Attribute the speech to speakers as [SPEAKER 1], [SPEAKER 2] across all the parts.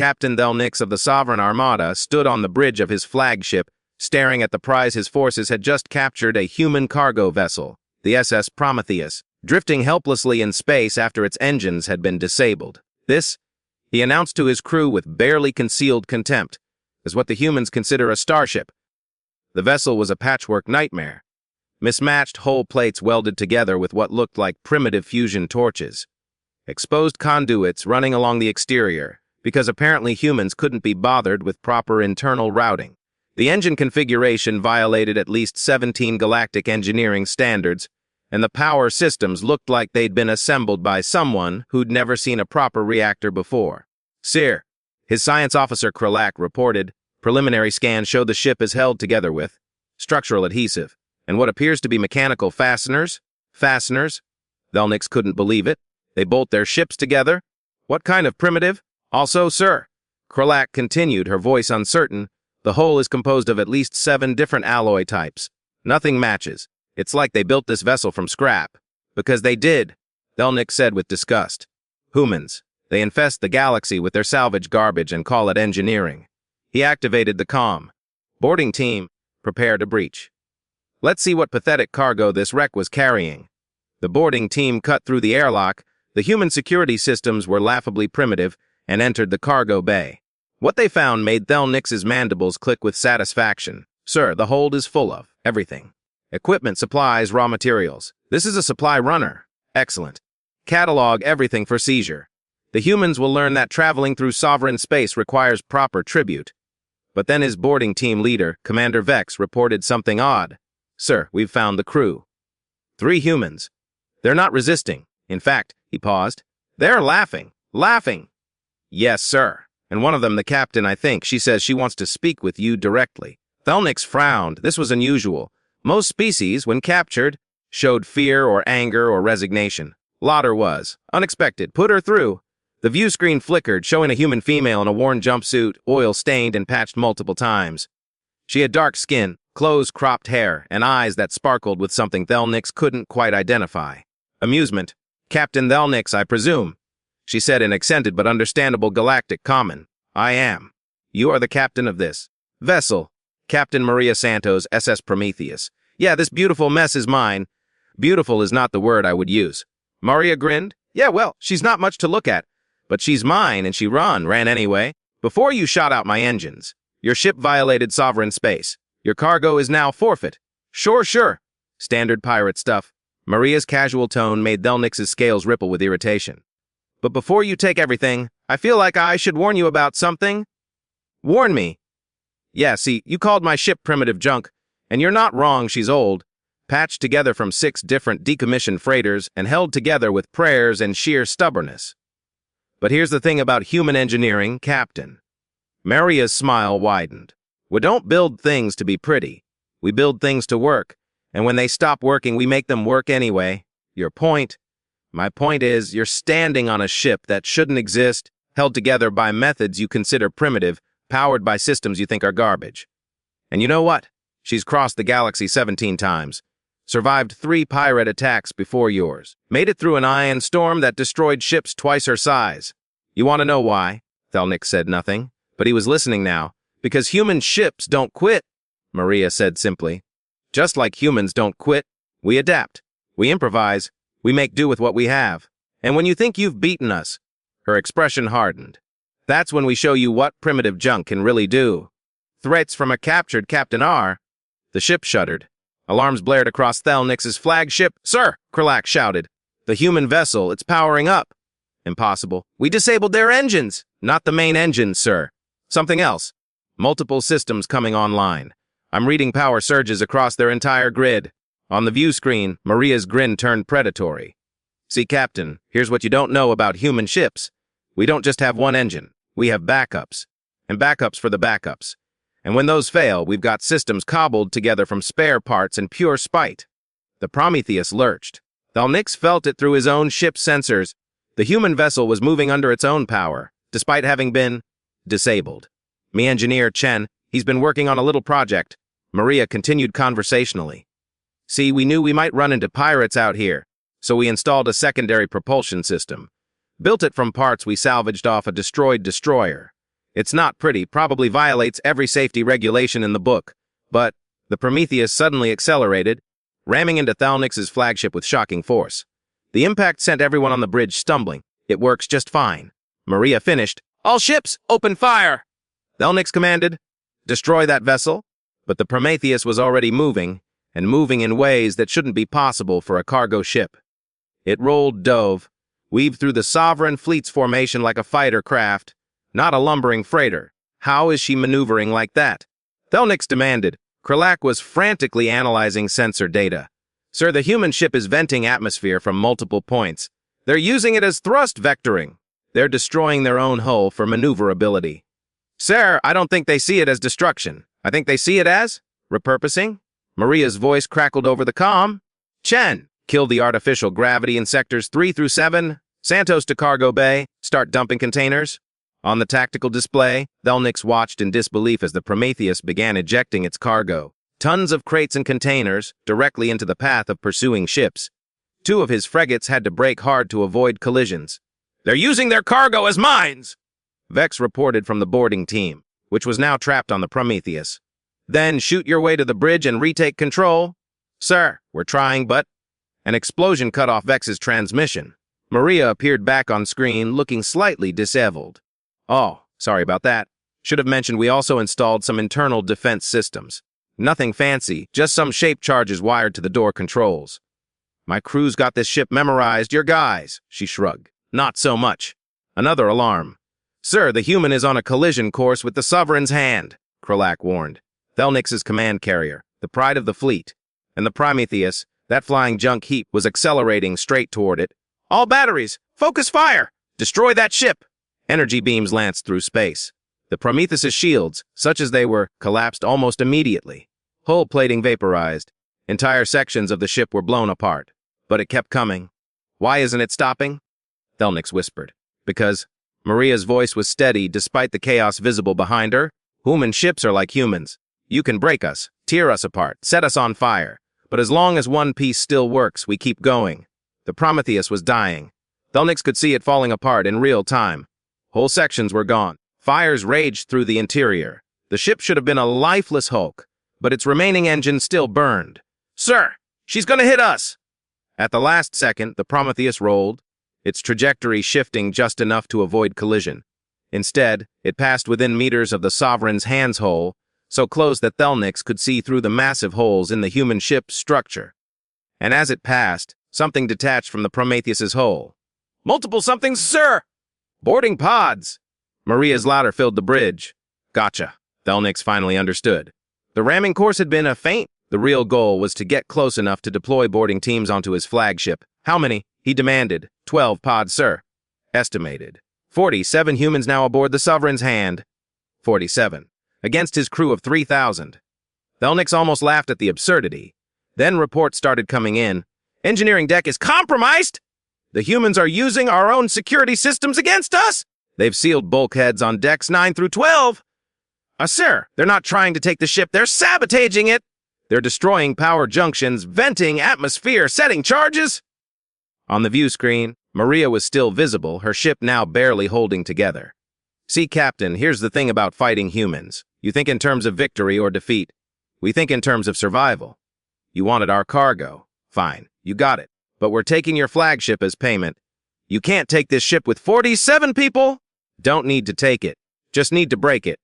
[SPEAKER 1] Captain Thelnix of the Sovereign Armada stood on the bridge of his flagship, staring at the prize his forces had just captured, a human cargo vessel, the SS Prometheus, drifting helplessly in space after its engines had been disabled. This, he announced to his crew with barely concealed contempt, is what the humans consider a starship. The vessel was a patchwork nightmare. Mismatched hull plates welded together with what looked like primitive fusion torches. Exposed conduits running along the exterior, because apparently humans couldn't be bothered with proper internal routing. The engine configuration violated at least 17 galactic engineering standards, and the power systems looked like they'd been assembled by someone who'd never seen a proper reactor before. Sir, his science officer Kralak reported, preliminary scans show the ship is held together with structural adhesive and what appears to be mechanical fasteners. Fasteners? Thelnix couldn't believe it. They bolt their ships together? What kind of primitive? Also, sir, Kralak continued, her voice uncertain, the hull is composed of at least 7 different alloy types. Nothing matches. It's like they built this vessel from scrap. Because they did, Thelnix said with disgust. Humans. They infest the galaxy with their salvage garbage and call it engineering. He activated the comm. Boarding team, prepare to breach. Let's see what pathetic cargo this wreck was carrying. The boarding team cut through the airlock. The human security systems were laughably primitive and entered the cargo bay. What they found made Thelnix's mandibles click with satisfaction. Sir, the hold is full of everything. Equipment, supplies, raw materials. This is a supply runner. Excellent. Catalog everything for seizure. The humans will learn that traveling through sovereign space requires proper tribute. But then his boarding team leader, Commander Vex, reported something odd. Sir, we've found the crew. 3 humans. They're not resisting. In fact, he paused. They're laughing. Laughing. Yes, sir. And one of them, the captain, I think, she says she wants to speak with you directly. Thelnix frowned. This was unusual. Most species, when captured, showed fear or anger or resignation. Lauder was. Unexpected. Put her through. The view screen flickered, showing a human female in a worn jumpsuit, oil-stained and patched multiple times. She had dark skin, close cropped hair, and eyes that sparkled with something Thelnix couldn't quite identify. Amusement. Captain Thelnix, I presume, she said in accented but understandable galactic common. I am. You are the captain of this vessel. Captain Maria Santos, SS Prometheus. Yeah, this beautiful mess is mine. Beautiful is not the word I would use. Maria grinned. Yeah, well, she's not much to look at. But she's mine, and she ran anyway. Before you shot out my engines, your ship violated sovereign space. Your cargo is now forfeit. Sure. Standard pirate stuff. Maria's casual tone made Thelnix's scales ripple with irritation. But before you take everything, I feel like I should warn you about something. Warn me. Yeah, see, you called my ship primitive junk, and you're not wrong, she's old. Patched together from 6 different decommissioned freighters and held together with prayers and sheer stubbornness. But here's the thing about human engineering, Captain. Maria's smile widened. We don't build things to be pretty. We build things to work. And when they stop working, we make them work anyway. Your point? My point is, you're standing on a ship that shouldn't exist, held together by methods you consider primitive, powered by systems you think are garbage. And you know what? She's crossed the galaxy 17 times. Survived 3 pirate attacks before yours. Made it through an ion storm that destroyed ships twice her size. You want to know why? Thelnix said nothing, but he was listening now. Because human ships don't quit, Maria said simply. Just like humans don't quit, we adapt. We improvise. We make do with what we have. And when you think you've beaten us, her expression hardened. That's when we show you what primitive junk can really do. Threats from a captured Captain R. The ship shuddered. Alarms blared across Thelnix's flagship. Sir, Kralak shouted. The human vessel, it's powering up. Impossible. We disabled their engines. Not the main engines, sir. Something else. Multiple systems coming online. I'm reading power surges across their entire grid. On the view screen, Maria's grin turned predatory. See, Captain, here's what you don't know about human ships. We don't just have one engine. We have backups. And backups for the backups. And when those fail, we've got systems cobbled together from spare parts and pure spite. The Prometheus lurched. Thelnix felt it through his own ship's sensors. The human vessel was moving under its own power, despite having been disabled. Me engineer Chen, he's been working on a little project. Maria continued conversationally. See, we knew we might run into pirates out here, so we installed a secondary propulsion system. Built it from parts we salvaged off a destroyed destroyer. It's not pretty, probably violates every safety regulation in the book. But the Prometheus suddenly accelerated, ramming into Thalnix's flagship with shocking force. The impact sent everyone on the bridge stumbling. It works just fine. Maria finished. All ships, open fire! Thalnix commanded, destroy that vessel. But the Prometheus was already moving, and moving in ways that shouldn't be possible for a cargo ship. It rolled dove, weaved through the Sovereign Fleet's formation like a fighter craft, not a lumbering freighter. How is she maneuvering like that? Thalnix demanded. Kralak was frantically analyzing sensor data. Sir, the human ship is venting atmosphere from multiple points. They're using it as thrust vectoring. They're destroying their own hull for maneuverability. Sir, I don't think they see it as destruction. I think they see it as repurposing. Maria's voice crackled over the comm. Chen, kill the artificial gravity in sectors 3 through 7. Santos to cargo bay. Start dumping containers. On the tactical display, Thalnix watched in disbelief as the Prometheus began ejecting its cargo. Tons of crates and containers directly into the path of pursuing ships. 2 of his frigates had to brake hard to avoid collisions. They're using their cargo as mines! Vex reported from the boarding team, which was now trapped on the Prometheus. Then shoot your way to the bridge and retake control. Sir, we're trying, but... An explosion cut off Vex's transmission. Maria appeared back on screen, looking slightly disheveled. Oh, sorry about that. Should have mentioned we also installed some internal defense systems. Nothing fancy, just some shape charges wired to the door controls. My crew's got this ship memorized, your guys, she shrugged. Not so much. Another alarm. Sir, the human is on a collision course with the Sovereign's hand, Kralak warned. Thalnix's command carrier, the pride of the fleet, and the Prometheus, that flying junk heap, was accelerating straight toward it. All batteries, focus fire! Destroy that ship! Energy beams lanced through space. The Prometheus's shields, such as they were, collapsed almost immediately. Hull plating vaporized. Entire sections of the ship were blown apart. But it kept coming. Why isn't it stopping? Thalnix whispered. Because Maria's voice was steady despite the chaos visible behind her. Human ships are like humans. You can break us, tear us apart, set us on fire. But as long as one piece still works, we keep going. The Prometheus was dying. Thalnix could see it falling apart in real time. Whole sections were gone. Fires raged through the interior. The ship should have been a lifeless hulk, but its remaining engine still burned. Sir, she's gonna hit us! At the last second, the Prometheus rolled, its trajectory shifting just enough to avoid collision. Instead, it passed within meters of the Sovereign's hand's hole, so close that Thalnix could see through the massive holes in the human ship's structure. And as it passed, something detached from the Prometheus's hull. Multiple somethings, sir! Boarding pods! Maria's louder filled the bridge. Gotcha. Thalnix finally understood. The ramming course had been a feint. The real goal was to get close enough to deploy boarding teams onto his flagship. How many? He demanded. 12 pods, sir. Estimated. 47 humans now aboard the Sovereign's hand. 47. Against his crew of 3,000. Thalnix almost laughed at the absurdity. Then reports started coming in. Engineering deck is compromised! The humans are using our own security systems against us! They've sealed bulkheads on decks 9 through 12. Sir, they're not trying to take the ship, they're sabotaging it! They're destroying power junctions, venting atmosphere, setting charges! On the view screen, Maria was still visible, her ship now barely holding together. See, Captain, here's the thing about fighting humans. You think in terms of victory or defeat. We think in terms of survival. You wanted our cargo. Fine, you got it. But we're taking your flagship as payment. You can't take this ship with 47 people! Don't need to take it. Just need to break it.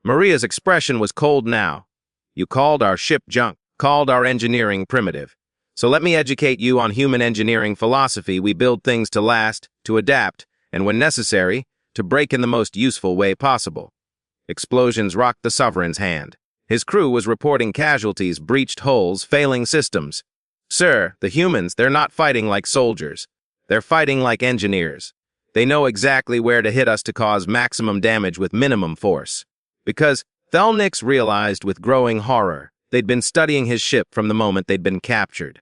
[SPEAKER 1] Maria's expression was cold now. You called our ship junk, called our engineering primitive. So let me educate you on human engineering philosophy. We build things to last, to adapt, and when necessary, to break in the most useful way possible. Explosions rocked the Sovereign's hand. His crew was reporting casualties, breached hulls, failing systems. Sir, the humans, they're not fighting like soldiers. They're fighting like engineers. They know exactly where to hit us to cause maximum damage with minimum force. Because Thalnix realized with growing horror, they'd been studying his ship from the moment they'd been captured.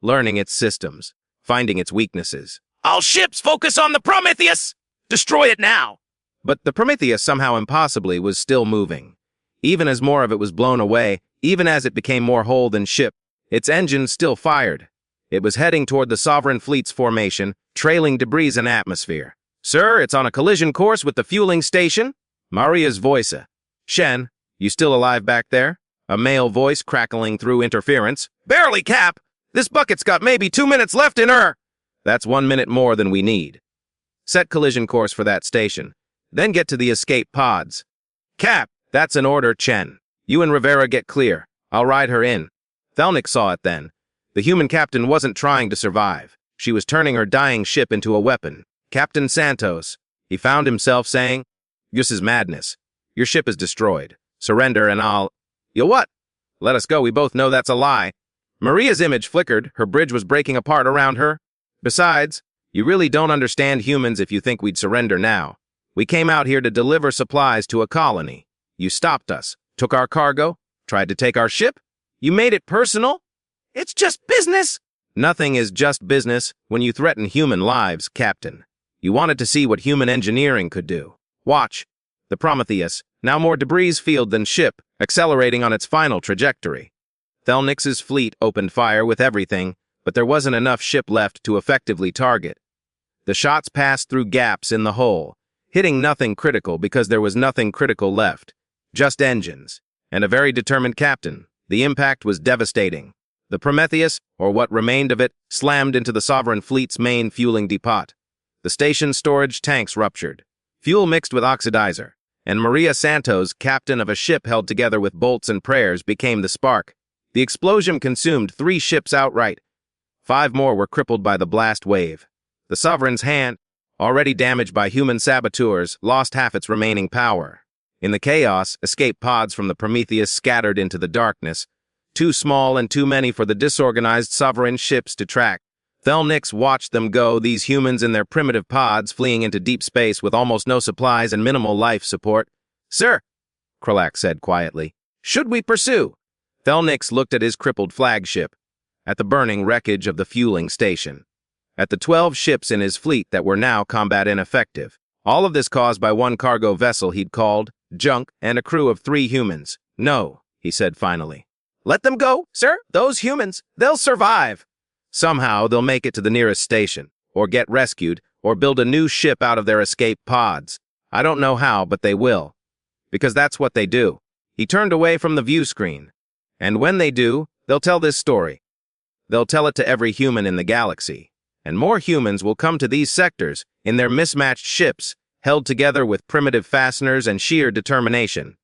[SPEAKER 1] Learning its systems, finding its weaknesses. All ships focus on the Prometheus! Destroy it now! But the Prometheus somehow impossibly was still moving. Even as more of it was blown away, even as it became more hull than ship, its engines still fired. It was heading toward the Sovereign Fleet's formation, trailing debris in atmosphere. Sir, it's on a collision course with the fueling station. Maria's voice. Shen, you still alive back there? A male voice crackling through interference. Barely, Cap! This bucket's got maybe 2 minutes left in her! That's 1 minute more than we need. Set collision course for that station. Then get to the escape pods. Cap, that's an order, Chen. You and Rivera get clear. I'll ride her in. Thelnick saw it then. The human captain wasn't trying to survive. She was turning her dying ship into a weapon. Captain Santos. He found himself saying, "This is madness. Your ship is destroyed. Surrender and I'll—" "You what?" "Let us go. We both know that's a lie." Maria's image flickered. Her bridge was breaking apart around her. "Besides, you really don't understand humans if you think we'd surrender now. We came out here to deliver supplies to a colony. You stopped us, took our cargo, tried to take our ship. You made it personal? It's just business." "Nothing is just business when you threaten human lives, Captain. You wanted to see what human engineering could do. Watch. The Prometheus, now more debris field than ship, accelerating on its final trajectory." Thelnix's fleet opened fire with everything, but there wasn't enough ship left to effectively target. The shots passed through gaps in the hull, hitting nothing critical because there was nothing critical left. Just engines, and a very determined captain. The impact was devastating. The Prometheus, or what remained of it, slammed into the Sovereign Fleet's main fueling depot. The station's storage tanks ruptured. Fuel mixed with oxidizer, and Maria Santos, captain of a ship held together with bolts and prayers, became the spark. The explosion consumed 3 ships outright. 5 more were crippled by the blast wave. The Sovereign's hand, already damaged by human saboteurs, lost half its remaining power. In the chaos, escape pods from the Prometheus scattered into the darkness, too small and too many for the disorganized Sovereign ships to track. Thelnix watched them go, these humans in their primitive pods fleeing into deep space with almost no supplies and minimal life support. "Sir," Kralak said quietly, "should we pursue?" Thelnix looked at his crippled flagship, at the burning wreckage of the fueling station, at the 12 ships in his fleet that were now combat ineffective. All of this caused by one cargo vessel he'd called junk and a crew of 3 humans. "No," he said finally. "Let them go, sir. Those humans, they'll survive. Somehow they'll make it to the nearest station, or get rescued, or build a new ship out of their escape pods. I don't know how, but they will. Because that's what they do." He turned away from the view screen. "And when they do, they'll tell this story. They'll tell it to every human in the galaxy. And more humans will come to these sectors in their mismatched ships, held together with primitive fasteners and sheer determination.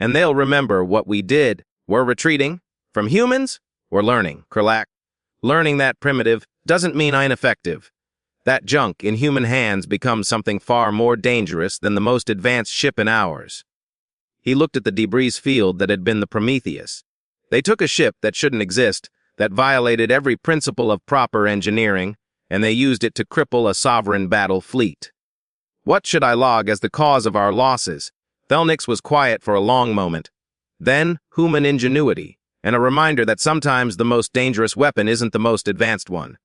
[SPEAKER 1] And they'll remember what we did. We're retreating. From humans, we're learning, Kralak. Learning that primitive doesn't mean ineffective. That junk in human hands becomes something far more dangerous than the most advanced ship in ours." He looked at the debris field that had been the Prometheus. They took a ship that shouldn't exist, that violated every principle of proper engineering, and they used it to cripple a sovereign battle fleet. "What should I log as the cause of our losses?" Thelnix was quiet for a long moment. Then, human ingenuity, and a reminder that sometimes the most dangerous weapon isn't the most advanced one.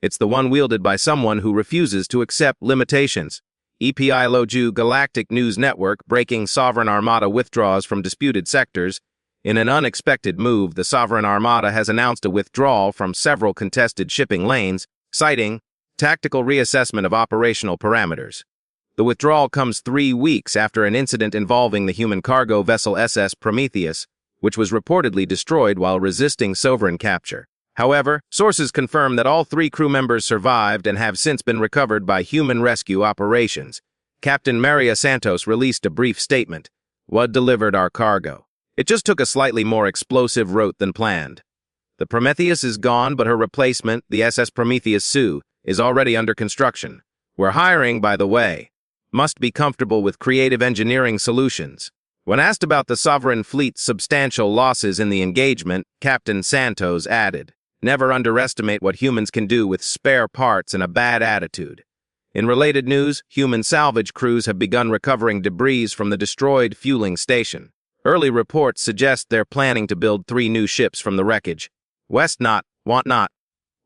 [SPEAKER 1] It's the one wielded by someone who refuses to accept limitations. EPI Loju Galactic News Network breaking Sovereign Armada withdraws from disputed sectors. In an unexpected move, the Sovereign Armada has announced a withdrawal from several contested shipping lanes, citing tactical reassessment of operational parameters. The withdrawal comes 3 weeks after an incident involving the human cargo vessel SS Prometheus, which was reportedly destroyed while resisting Sovereign capture. However, sources confirm that all 3 crew members survived and have since been recovered by human rescue operations. Captain Maria Santos released a brief statement. "WUD delivered our cargo. It just took a slightly more explosive route than planned. The Prometheus is gone, but her replacement, the SS Prometheus Sioux, is already under construction. We're hiring, by the way. Must be comfortable with creative engineering solutions." When asked about the Sovereign Fleet's substantial losses in the engagement, Captain Santos added, "Never underestimate what humans can do with spare parts and a bad attitude." In related news, human salvage crews have begun recovering debris from the destroyed fueling station. Early reports suggest they're planning to build 3 new ships from the wreckage. "West not, want not,"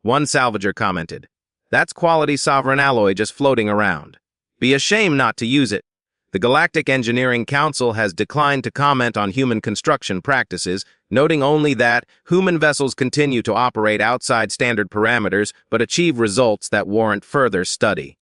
[SPEAKER 1] one salvager commented. "That's quality Sovereign alloy just floating around. Be a shame not to use it." The Galactic Engineering Council has declined to comment on human construction practices, noting only that human vessels continue to operate outside standard parameters but achieve results that warrant further study.